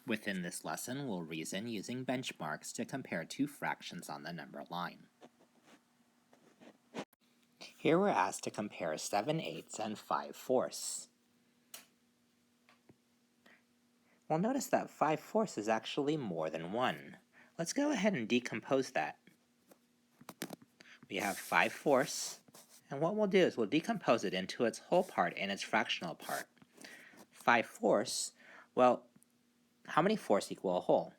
Within this lesson, we'll reason using benchmarks to compare two fractions on the number line. Here we're asked to compare 7/8 and 5/4. Well, notice that 5/4 is actually more than 1. Let's go ahead and decompose that. We have 5/4, and what we'll do is we'll decompose it into its whole part and its fractional part. 5/4, well, how many fourths equal a whole?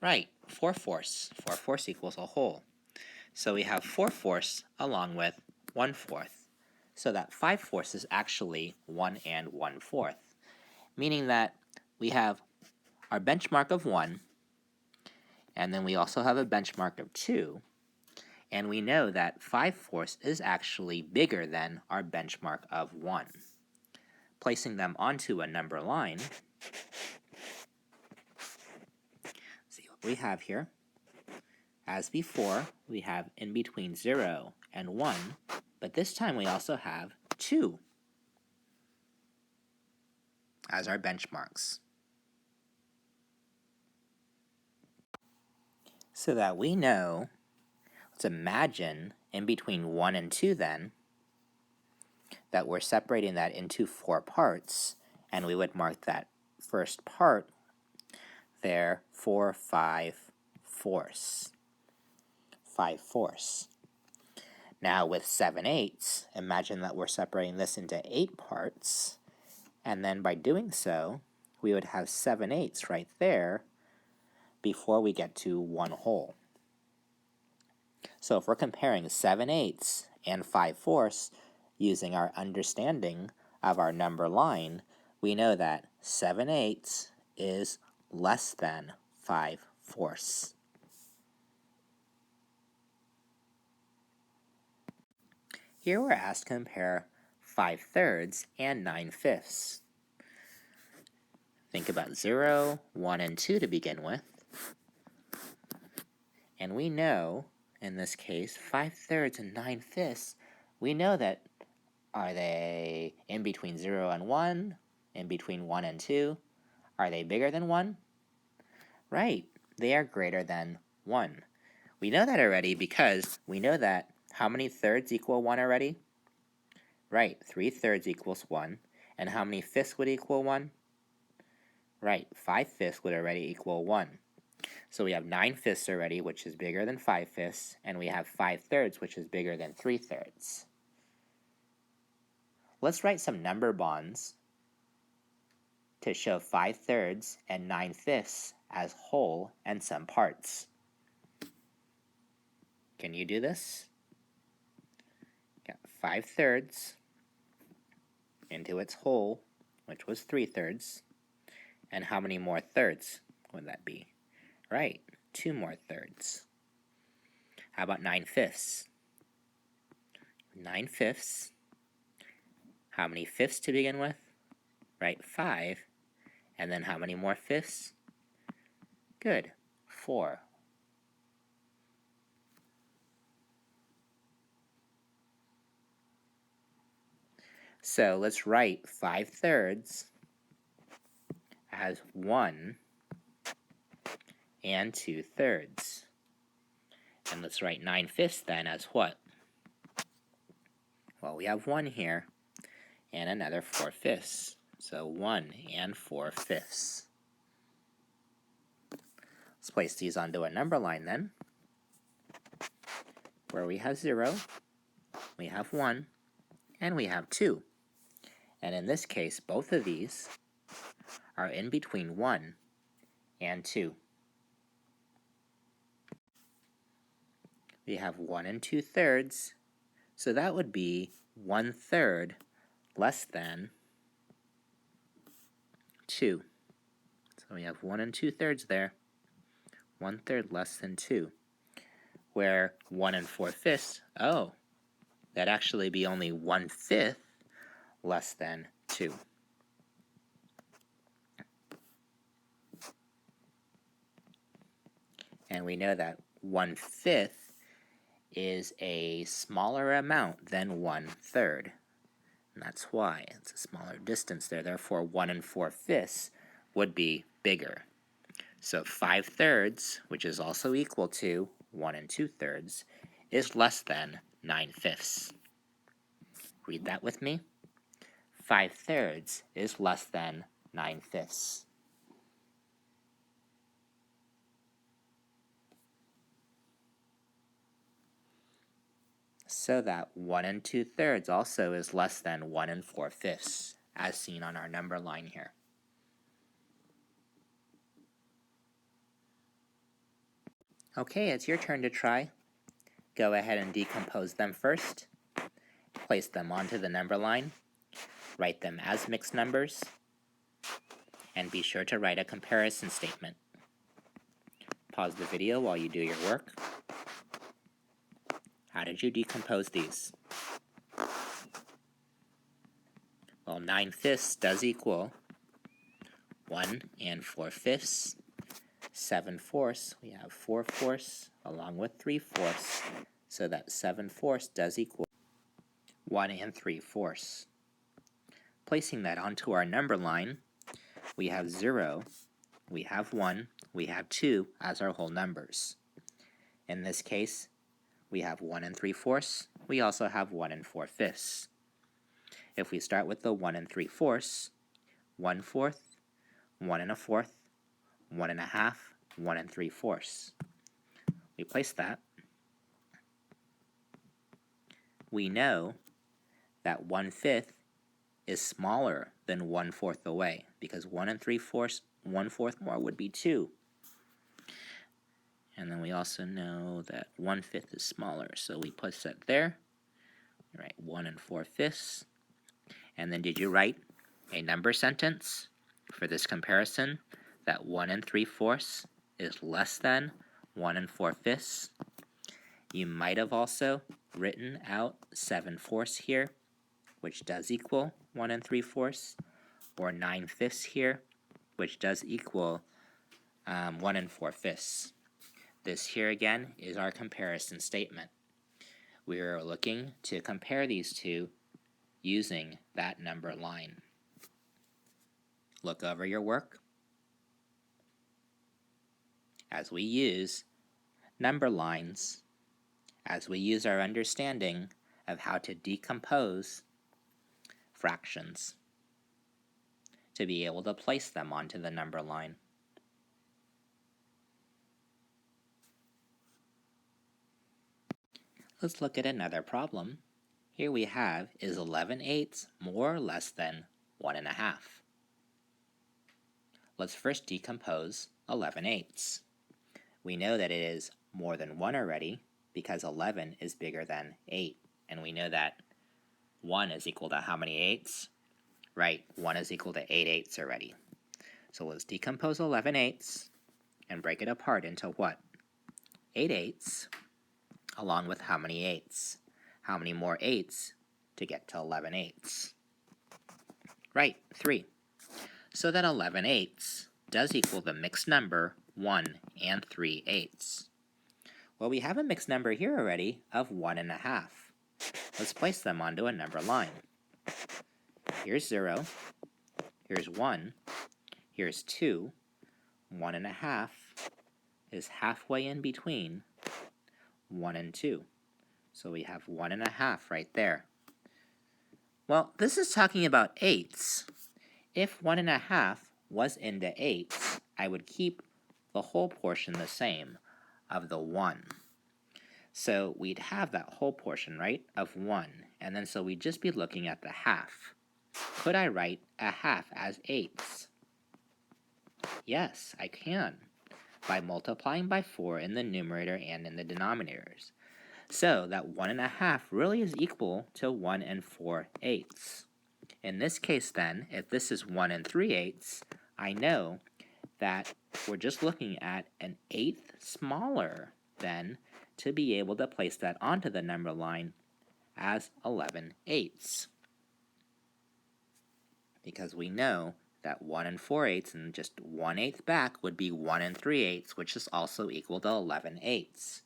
Right, 4/4. 4/4 equals a whole. So we have 4/4 along with 1/4. So that 5/4 is actually 1 and 1/4, meaning that we have our benchmark of 1, and then we also have a benchmark of 2, and we know that 5/4 is actually bigger than our benchmark of 1. Placing them onto a number line, see what we have here. As before, we have in between 0 and 1, but this time we also have 2 as our benchmarks. So that we know, let's imagine in between 1 and 2 then, that we're separating that into 4 parts, and we would mark that first part there 4, 5/4. 5/4. Now with 7/8, imagine that we're separating this into 8 parts, and then by doing so, we would have 7/8 right there before we get to 1 whole. So if we're comparing 7/8 and 5/4 using our understanding of our number line, we know that 7/8 is less than 5/4. Here we're asked to compare 5/3 and 9/5. Think about 0, 1, and 2 to begin with. And we know, in this case, 5/3 and 9/5, we know that are they in between 0 and 1, in between 1 and 2? Are they bigger than 1? Right, they are greater than 1. We know that already because we know that how many thirds equal 1 already? Right, 3/3 equals 1. And how many fifths would equal 1? Right, 5/5 would already equal 1. So we have 9/5 already, which is bigger than 5/5, and we have 5/3, which is bigger than 3/3. Let's write some number bonds to show 5/3 and 9/5 as whole and some parts. Can you do this? Got 5/3 into its whole, which was 3/3. And how many more thirds would that be? Right, 2 more thirds. How about 9/5? 9/5. How many fifths to begin with? Right, 5. And then how many more fifths? Good, 4. So let's write 5/3 as 1 and 2/3. And let's write 9/5 then as what? Well, we have 1 here and another 4/5. So 1 and 4/5. Let's place these onto a number line then, where we have 0, we have 1, and we have 2. And in this case, both of these are in between 1 and 2. We have 1 and 2/3, so that would be 1/3 less than 2. So we have 1 and 2/3 there, 1/3 less than 2. Where 1 and 4/5, oh, that'd actually be only 1/5 less than 2. And we know that 1/5 is a smaller amount than 1/3. And that's why it's a smaller distance there. Therefore, 1 and 4/5 would be bigger. So 5/3, which is also equal to 1 2/3, is less than 9/5. Read that with me. 5/3 is less than 9/5. So that 1 2/3 also is less than 1 4/5, as seen on our number line here. Okay, it's your turn to try. Go ahead and decompose them first. Place them onto the number line. Write them as mixed numbers. And be sure to write a comparison statement. Pause the video while you do your work. How did you decompose these? Well, 9/5 does equal 1 4/5. 7/4, we have 4/4 along with 3/4, so that 7/4 does equal 1 3/4. Placing that onto our number line, we have 0, we have 1, we have 2 as our whole numbers. In this case, we have 1 3/4, we also have 1 4/5. If we start with the 1 3/4, 1/4, 1 1/4, 1 1/2, 1 3/4. We place that. We know that 1/5 is smaller than 1/4 away, because 1 3/4, 1/4 more would be 2. And then we also know that 1/5 is smaller, so we put that there. Right, 1 4/5. And then did you write a number sentence for this comparison that 1 3/4 is less than 1 4/5? You might have also written out 7/4 here, which does equal 1 3/4, or 9/5 here, which does equal 1 4/5. This here again is our comparison statement. We are looking to compare these two using that number line. Look over your work. As we use number lines, as we use our understanding of how to decompose fractions to be able to place them onto the number line. Let's look at another problem. Here we have, is 11/8 more or less than 1 1/2? Let's first decompose 11/8. We know that it is more than 1 already because 11 is bigger than 8. And we know that 1 is equal to how many eighths? Right, 1 is equal to 8 eighths already. So let's decompose 11/8 and break it apart into what? 8 eighths, along with how many eighths? How many more eighths to get to 11/8? Right, 3. So that 11/8 does equal the mixed number 1 3/8. Well, we have a mixed number here already of 1 1/2. Let's place them onto a number line. Here's 0, here's 1, here's 2, 1 1/2 is halfway in between 1 and 2. So we have 1 1/2 right there. Well, this is talking about eighths. If 1 1/2 was into eighths, I would keep the whole portion the same of the 1. So we'd have that whole portion, right, of 1. And then so we'd just be looking at the half. Could I write a half as eighths? Yes, I can, by multiplying by 4 in the numerator and in the denominators. So that 1 1/2 really is equal to 1 4/8. In this case then, if this is 1 3/8, I know that we're just looking at an eighth smaller then to be able to place that onto the number line as 11/8. Because we know that 1 4/8 and just 1/8 back would be 1 3/8, which is also equal to 11/8.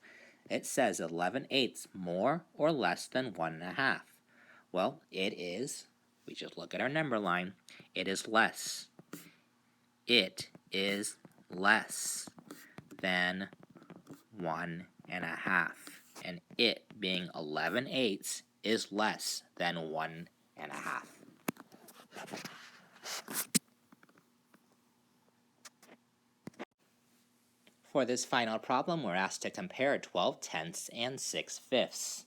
It says 11/8 more or less than 1 1/2. Well, it is. We just look at our number line. It is less. It is less than 1 1/2. And it, being 11/8, is less than 1 1/2. For this final problem, we're asked to compare 12/10 and 6/5.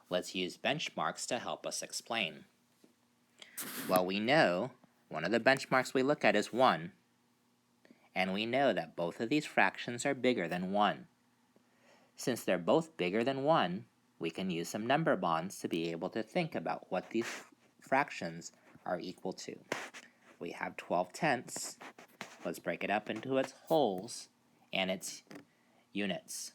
Let's use benchmarks to help us explain. Well, we know one of the benchmarks we look at is 1, and we know that both of these fractions are bigger than 1. Since they're both bigger than 1, we can use some number bonds to be able to think about what these fractions are equal to. We have 12/10. Let's break it up into its wholes and its units.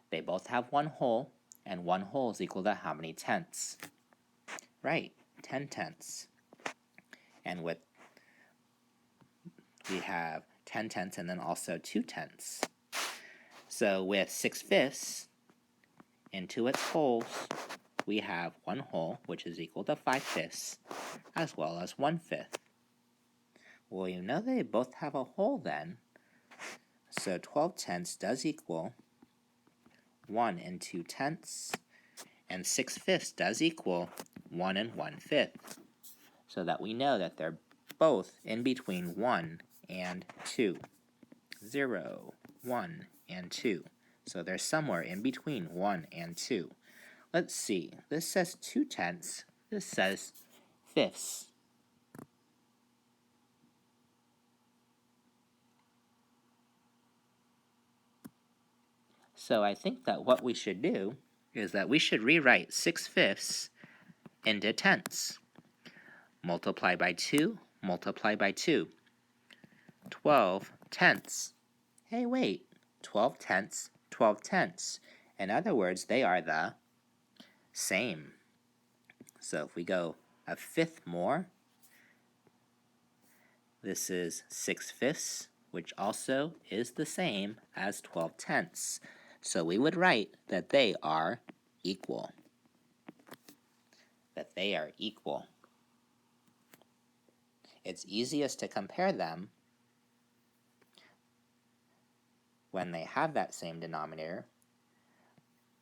They both have one whole, and one whole is equal to how many tenths? Right, 10 tenths. And we have 10 tenths and then also 2 tenths. So with 6/5 into its wholes, we have one whole, which is equal to 5/5, as well as 1/5. Well, you know they both have a whole then, so 12/10 does equal 1 2/10, and 6/5 does equal 1 1/5, so that we know that they're both in between 1 and 2. 0, 1, and 2. So they're somewhere in between 1 and 2. Let's see. This says 2/10. This says fifths. So I think that what we should do is that we should rewrite 6/5 into tenths. Multiply by 2, multiply by 2. 12/10. Hey, wait. 12/10, 12/10. In other words, they are the same. So if we go a fifth more, this is 6/5, which also is the same as 12/10. So we would write that they are equal. That they are equal. It's easiest to compare them when they have that same denominator.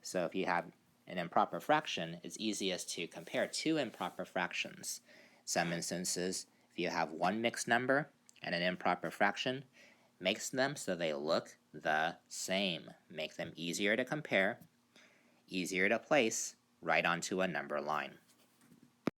So if you have an improper fraction, it's easiest to compare two improper fractions. Some instances, if you have one mixed number and an improper fraction, makes them so they look the same. Make them easier to compare, easier to place right onto a number line.